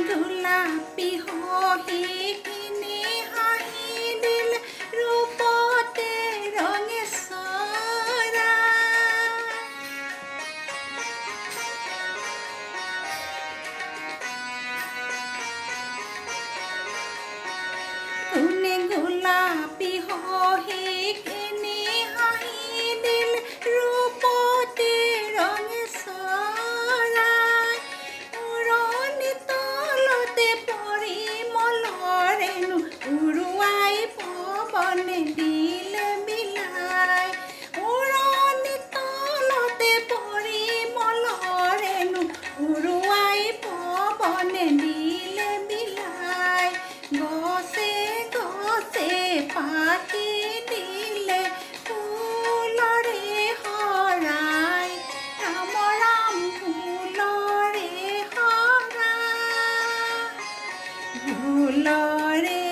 গোলাপী সহিখিনি হাঁহি দিলে ৰূপতে ৰঙে চৰা কোনে গোলাপী সহিখিনি হাঁহি দিলে ৰূপতে ৰঙে চৰাই উৰণি তলতে পৰিমলৰেনো উৰুৱাই পৱনে দিলে বিলাই উৰণি তলতে পৰিমলৰেনো উৰুৱাই পৱনে দিলে বিলাই গছে গছে পাতি দিলে ফুলৰে শৰাই ৰাম ৰাম ফুলৰে শৰাই ফুলৰে